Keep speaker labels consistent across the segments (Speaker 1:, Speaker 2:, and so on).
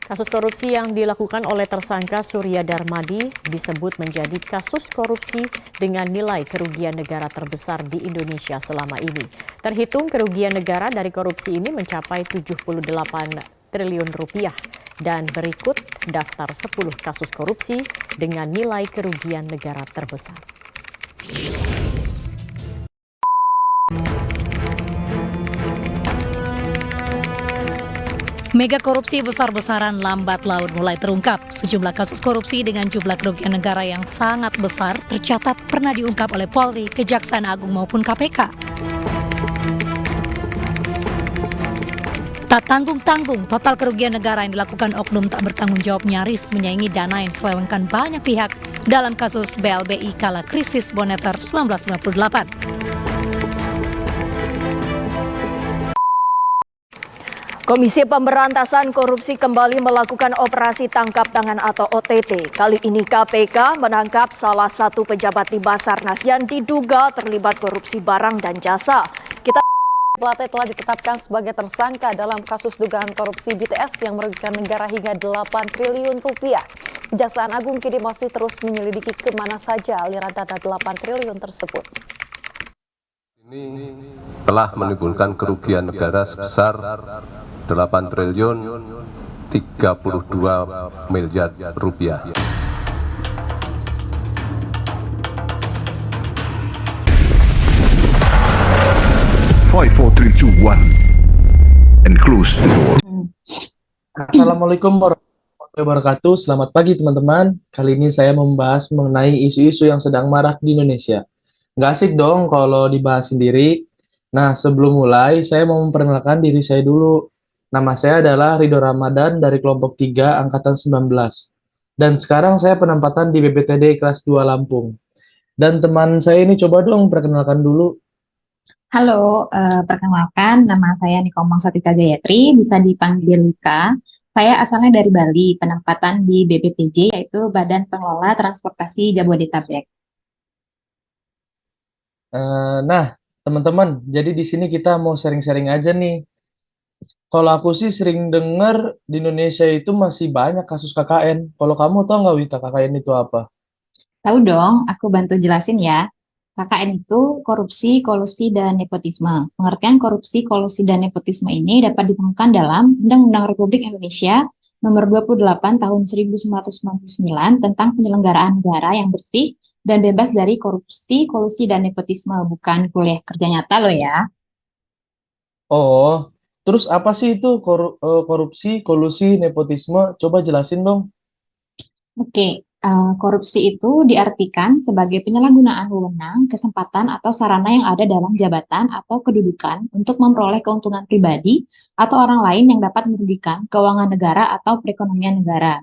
Speaker 1: Kasus korupsi yang dilakukan oleh tersangka Surya Darmadi disebut menjadi kasus korupsi dengan nilai kerugian negara terbesar di Indonesia selama ini. Terhitung kerugian negara dari korupsi ini mencapai 78 triliun rupiah. Dan berikut daftar 10 kasus korupsi dengan nilai kerugian negara terbesar.
Speaker 2: Mega korupsi besar-besaran lambat laun mulai terungkap. Sejumlah kasus korupsi dengan jumlah kerugian negara yang sangat besar tercatat pernah diungkap oleh Polri, Kejaksaan Agung maupun KPK. Tak tanggung-tanggung, total kerugian negara yang dilakukan oknum tak bertanggung jawab nyaris menyaingi dana yang diselewengkan banyak pihak dalam kasus BLBI kala krisis moneter 1998.
Speaker 3: Komisi Pemberantasan Korupsi kembali melakukan operasi tangkap tangan atau OTT. Kali ini KPK menangkap salah satu pejabat di Basarnas yang diduga terlibat korupsi barang dan jasa.
Speaker 4: Plate telah ditetapkan sebagai tersangka dalam kasus dugaan korupsi BTS yang merugikan negara hingga 8 triliun rupiah. Kejaksaan Agung kini masih terus menyelidiki kemana saja aliran dana 8 triliun tersebut.
Speaker 5: Ini telah menimbulkan kerugian negara sebesar 8 triliun 32 miliar rupiah.
Speaker 6: Five, four, three, two, one, and close the door.
Speaker 7: Assalamualaikum warahmatullahi wabarakatuh. Selamat pagi teman-teman. Kali ini saya membahas mengenai isu-isu yang sedang marak di Indonesia. Nggak asik dong kalau dibahas sendiri. Nah, sebelum mulai, saya mau memperkenalkan diri saya dulu. Nama saya adalah Ridho Ramadan dari kelompok 3 Angkatan 19. Dan sekarang saya penempatan di BPTD kelas 2 Lampung. Dan teman saya ini coba dong perkenalkan dulu.
Speaker 8: Halo, perkenalkan nama saya Nikomang Satika Gayatri, bisa dipanggil Lika. Saya asalnya dari Bali, penempatan di BPTJ yaitu Badan Pengelola Transportasi Jabodetabek.
Speaker 7: Nah, teman-teman, jadi di sini kita mau sharing-sharing aja nih. Kalau aku sih sering dengar di Indonesia itu masih banyak kasus KKN. Kalau kamu tahu nggak Wita KKN itu apa?
Speaker 8: Tahu dong, aku bantu jelasin ya. KKN itu korupsi, kolusi, dan nepotisme. Pengertian korupsi, kolusi, dan nepotisme ini dapat ditemukan dalam Undang-Undang Republik Indonesia Nomor 28 Tahun 1999 tentang penyelenggaraan negara yang bersih dan bebas dari korupsi, kolusi, dan nepotisme. Bukan kuliah kerja nyata loh ya.
Speaker 7: Oh, terus apa sih itu korupsi, kolusi, nepotisme? Coba jelasin dong.
Speaker 8: Oke, korupsi itu diartikan sebagai penyalahgunaan wewenang, kesempatan, atau sarana yang ada dalam jabatan atau kedudukan untuk memperoleh keuntungan pribadi atau orang lain yang dapat merugikan keuangan negara atau perekonomian negara.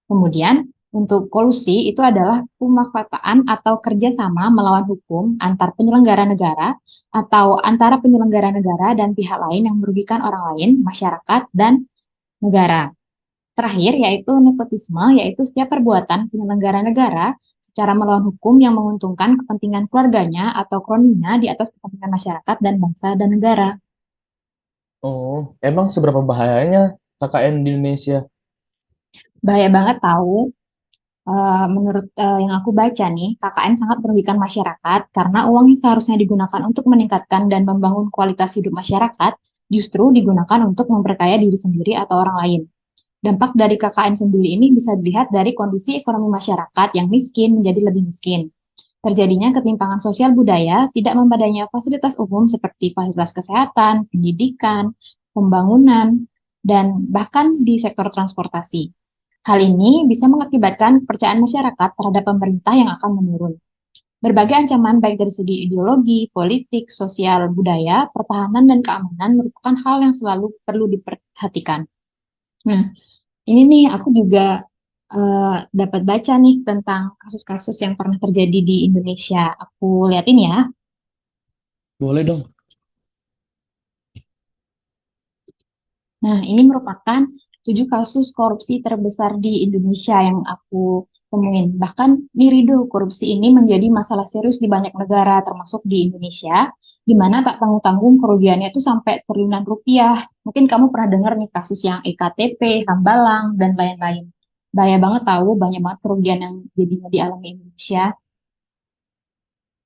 Speaker 8: Kemudian, untuk kolusi itu adalah pemanfaatan atau kerjasama melawan hukum antar penyelenggara negara atau antara penyelenggara negara dan pihak lain yang merugikan orang lain, masyarakat, dan negara. Terakhir, yaitu nepotisme, yaitu setiap perbuatan penyelenggara negara secara melawan hukum yang menguntungkan kepentingan keluarganya atau kroninya di atas kepentingan masyarakat dan bangsa dan negara.
Speaker 7: Oh, emang seberapa bahayanya KKN di Indonesia?
Speaker 8: Bahaya banget tahu. Menurut yang aku baca nih, KKN sangat merugikan masyarakat karena uang yang seharusnya digunakan untuk meningkatkan dan membangun kualitas hidup masyarakat justru digunakan untuk memperkaya diri sendiri atau orang lain. Dampak dari KKN sendiri ini bisa dilihat dari kondisi ekonomi masyarakat yang miskin menjadi lebih miskin. Terjadinya ketimpangan sosial budaya, tidak memadainya fasilitas umum seperti fasilitas kesehatan, pendidikan, pembangunan, dan bahkan di sektor transportasi. Hal ini bisa mengakibatkan kepercayaan masyarakat terhadap pemerintah yang akan menurun. Berbagai ancaman baik dari segi ideologi, politik, sosial, budaya, pertahanan, dan keamanan merupakan hal yang selalu perlu diperhatikan. Nah, ini nih aku juga dapat baca nih tentang kasus-kasus yang pernah terjadi di Indonesia. Aku liatin ya.
Speaker 7: Boleh dong.
Speaker 8: Nah, ini merupakan 7 kasus korupsi terbesar di Indonesia yang aku temuin. Bahkan nih Rido, korupsi ini menjadi masalah serius di banyak negara, termasuk di Indonesia, di mana tak tanggung-tanggung kerugiannya itu sampai triliunan rupiah. Mungkin kamu pernah dengar nih kasus yang EKTP, Hambalang, dan lain-lain. Bahaya banget tahu, banyak banget kerugian yang jadinya dialami Indonesia.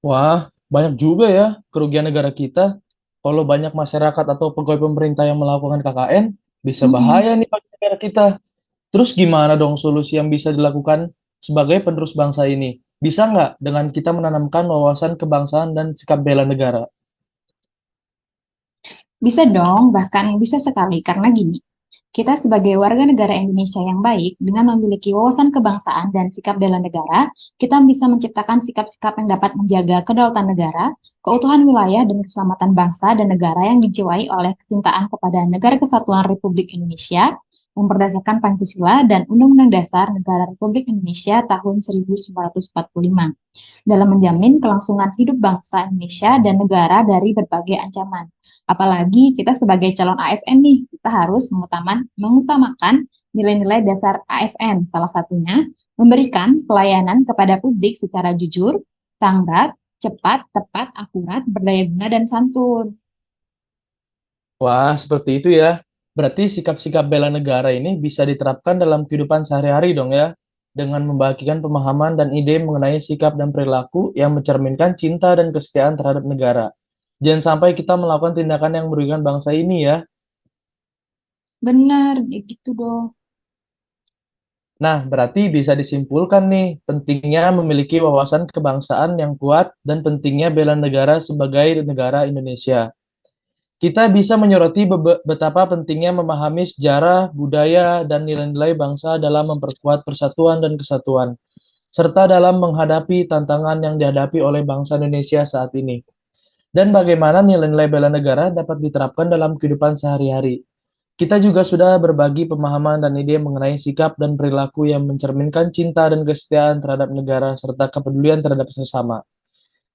Speaker 7: Wah, banyak juga ya kerugian negara kita. Kalau banyak masyarakat atau pegawai pemerintah yang melakukan KKN, bisa
Speaker 8: Mm-mm.
Speaker 7: bahaya nih bagi negara kita. Terus gimana dong solusi yang bisa dilakukan sebagai penerus bangsa ini? Bisa nggak dengan kita menanamkan wawasan kebangsaan dan sikap bela negara?
Speaker 8: Bisa dong, bahkan bisa sekali. Karena gini, kita sebagai warga negara Indonesia yang baik, dengan memiliki wawasan kebangsaan dan sikap bela negara, kita bisa menciptakan sikap-sikap yang dapat menjaga kedaulatan negara, keutuhan wilayah, dan keselamatan bangsa dan negara yang dijiwai oleh kecintaan kepada Negara Kesatuan Republik Indonesia yang berdasarkan Pancasila dan Undang-Undang Dasar Negara Republik Indonesia tahun 1945 dalam menjamin kelangsungan hidup bangsa Indonesia dan negara dari berbagai ancaman. Apalagi kita sebagai calon ASN nih, kita harus mengutamakan nilai-nilai dasar ASN. Salah satunya memberikan pelayanan kepada publik secara jujur, tanggap, cepat, tepat, akurat, berdaya guna, dan santun.
Speaker 7: Wah, seperti itu ya. Berarti sikap-sikap bela negara ini bisa diterapkan dalam kehidupan sehari-hari dong ya, dengan membagikan pemahaman dan ide mengenai sikap dan perilaku yang mencerminkan cinta dan kesetiaan terhadap negara. Jangan sampai kita melakukan tindakan yang merugikan bangsa ini ya.
Speaker 8: Benar, ya gitu dong.
Speaker 7: Nah, berarti bisa disimpulkan nih, pentingnya memiliki wawasan kebangsaan yang kuat dan pentingnya bela negara sebagai negara Indonesia. Kita bisa menyoroti betapa pentingnya memahami sejarah, budaya, dan nilai-nilai bangsa dalam memperkuat persatuan dan kesatuan, serta dalam menghadapi tantangan yang dihadapi oleh bangsa Indonesia saat ini. Dan bagaimana nilai-nilai bela negara dapat diterapkan dalam kehidupan sehari-hari. Kita juga sudah berbagi pemahaman dan ide mengenai sikap dan perilaku yang mencerminkan cinta dan kesetiaan terhadap negara serta kepedulian terhadap sesama.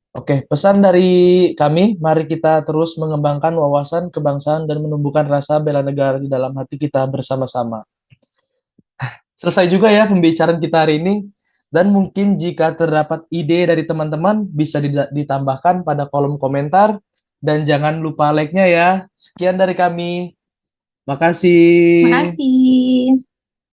Speaker 7: Oke, pesan dari kami, mari kita terus mengembangkan wawasan kebangsaan dan menumbuhkan rasa bela negara di dalam hati kita bersama-sama. Selesai juga ya pembicaraan kita hari ini. Dan mungkin jika terdapat ide dari teman-teman, bisa ditambahkan pada kolom komentar. Dan jangan lupa like-nya ya. Sekian dari kami. Makasih.
Speaker 8: Makasih.